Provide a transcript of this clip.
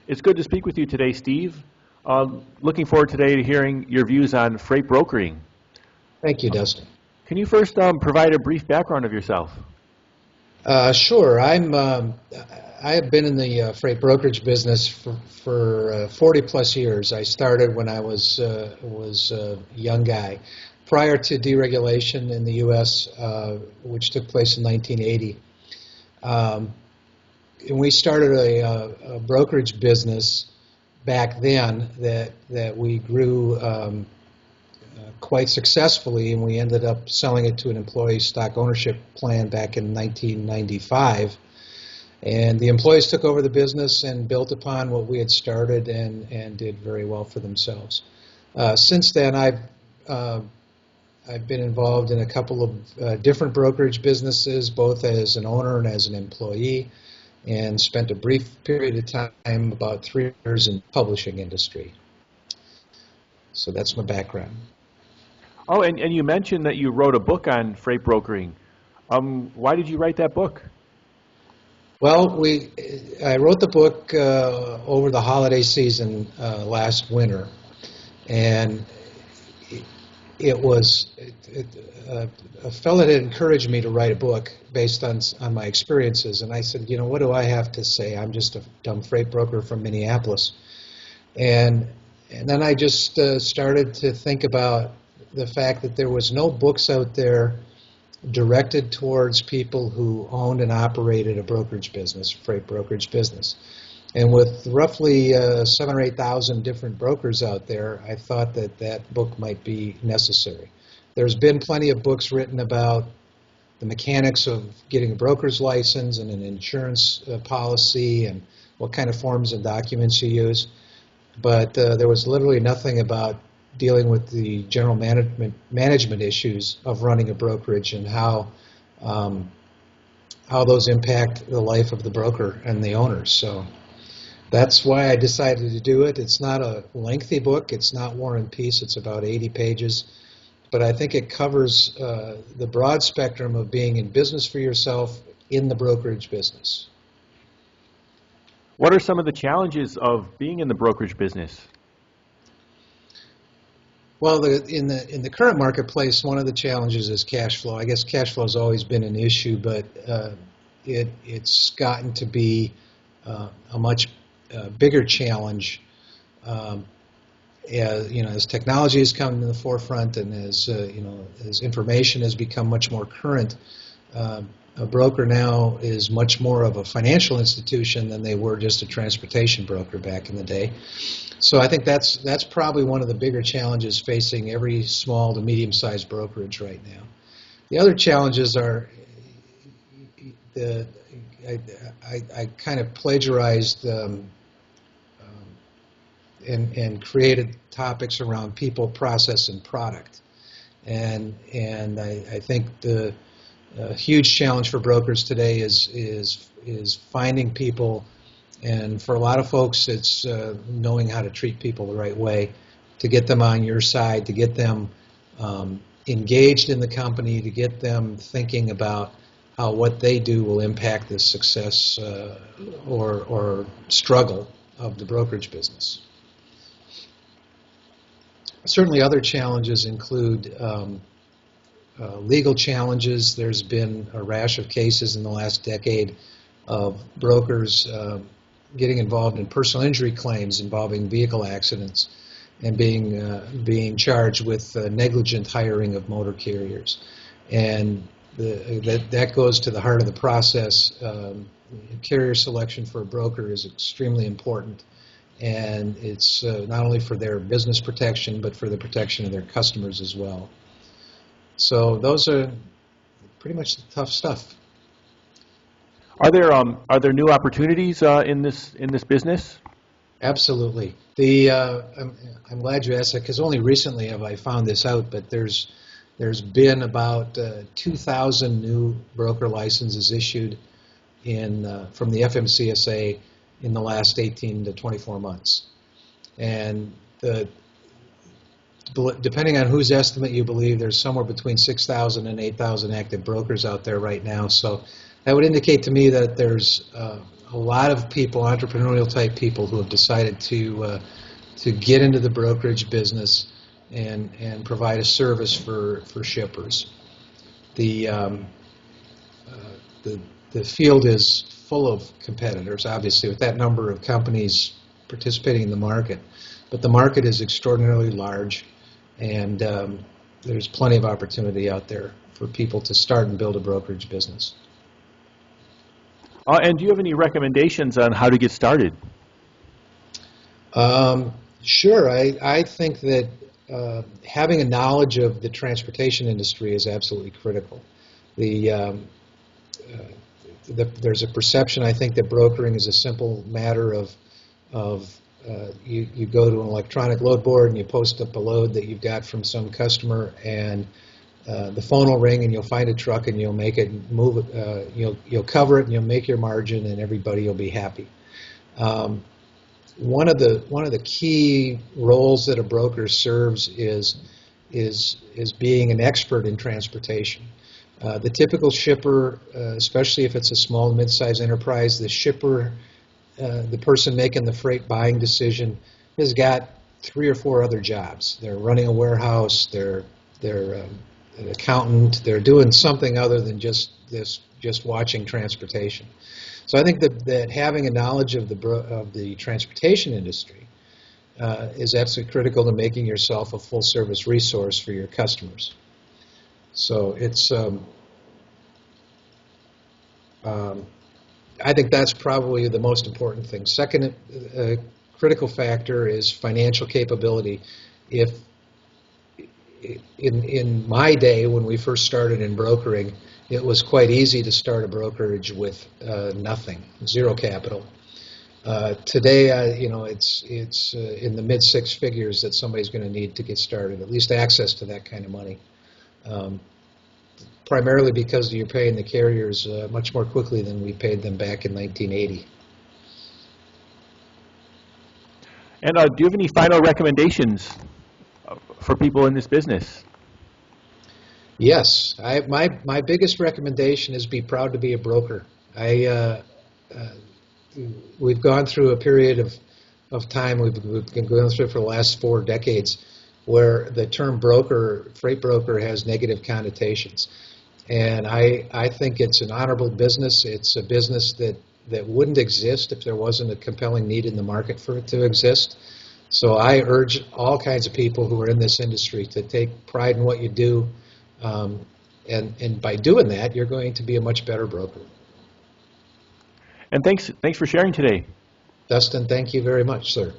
It's good to speak with you today, Steve. Looking forward today to hearing your views on freight brokering. Thank you, Dustin. Can you first provide a brief background of yourself? Sure. I have been in the freight brokerage business for 40 plus years. I started when I was a young guy, prior to deregulation in the U.S., which took place in 1980. And we started a brokerage business back then that we grew quite successfully, and we ended up selling it to an employee stock ownership plan back in 1995. And the employees took over the business and built upon what we had started and did very well for themselves. Since then, I've been involved in a couple of different brokerage businesses, both as an owner and as an employee, and spent a brief period of time, about 3 years, in the publishing industry. So that's my background. Oh, and you mentioned that you wrote a book on freight brokering. Why did you write that book? Well, I wrote the book over the holiday season last winter, and it was a fellow had encouraged me to write a book based on my experiences, and I said, what do I have to say? I'm just a dumb freight broker from Minneapolis, and then I just started to think about the fact that there was no books out there directed towards people who owned and operated a brokerage business, freight brokerage business. And with roughly 7,000 or 8,000 different brokers out there, I thought that book might be necessary. There's been plenty of books written about the mechanics of getting a broker's license and an insurance policy and what kind of forms and documents you use. But there was literally nothing about dealing with the general management issues of running a brokerage and how those impact the life of the broker and the owners. So that's why I decided to do it. It's not a lengthy book. It's not War and Peace. It's about 80 pages. But I think it covers the broad spectrum of being in business for yourself in the brokerage business. What are some of the challenges of being in the brokerage business? Well, in the current marketplace, one of the challenges is cash flow. I guess cash flow has always been an issue, but it's gotten to be a much bigger challenge as technology has come to the forefront and as information has become much more current. A broker now is much more of a financial institution than they were just a transportation broker back in the day. So I think that's probably one of the bigger challenges facing every small to medium-sized brokerage right now. The other challenges are I kind of plagiarized and created topics around people, process, and product. And I think the huge challenge for brokers today is finding people, and for a lot of folks, it's knowing how to treat people the right way, to get them on your side, to get them engaged in the company, to get them thinking about how what they do will impact the success or struggle of the brokerage business. Certainly other challenges include legal challenges. There's been a rash of cases in the last decade of brokers getting involved in personal injury claims involving vehicle accidents and being charged with negligent hiring of motor carriers. And that goes to the heart of the process. Carrier selection for a broker is extremely important, and it's not only for their business protection, but for the protection of their customers as well. So those are pretty much the tough stuff. Are there new opportunities in this business? Absolutely. I'm glad you asked that, because only recently have I found this out, but there's been about 2,000 new broker licenses issued from the FMCSA in the last 18 to 24 months. And depending on whose estimate you believe, there's somewhere between 6,000 and 8,000 active brokers out there right now. So that would indicate to me that there's a lot of people, entrepreneurial type people, who have decided to get into the brokerage business and provide a service for shippers. The the field is full of competitors, obviously, with that number of companies participating in the market. But the market is extraordinarily large, and there's plenty of opportunity out there for people to start and build a brokerage business. And do you have any recommendations on how to get started? Sure. I think that having a knowledge of the transportation industry is absolutely critical. There's a perception, I think, that brokering is a simple matter of you go to an electronic load board and you post up a load that you've got from some customer, and the phone will ring and you'll find a truck and you'll make it move. You'll cover it and you'll make your margin and everybody will be happy. One of the key roles that a broker serves is being an expert in transportation. The typical shipper, especially if it's a small and mid-sized enterprise, the shipper, the person making the freight buying decision, has got 3 or 4 other jobs. They're running a warehouse, they're an accountant, they're doing something other than just watching transportation. So I think that having a knowledge of the transportation industry is absolutely critical to making yourself a full-service resource for your customers. So it's, I think that's probably the most important thing. Second critical factor is financial capability. If in my day, when we first started in brokering, it was quite easy to start a brokerage with nothing, 0 capital. Today, it's in the mid-6 figures that somebody's going to need to get started, at least access to that kind of money. Primarily because you're paying the carriers much more quickly than we paid them back in 1980. And do you have any final recommendations for people in this business? Yes, my biggest recommendation is be proud to be a broker. We've gone through a period of time, we've been going through it for the last 4 decades, where the term broker, freight broker, has negative connotations. And I think it's an honorable business. It's a business that wouldn't exist if there wasn't a compelling need in the market for it to exist. So I urge all kinds of people who are in this industry to take pride in what you do, and by doing that, you're going to be a much better broker. And thanks for sharing today. Dustin, thank you very much, sir.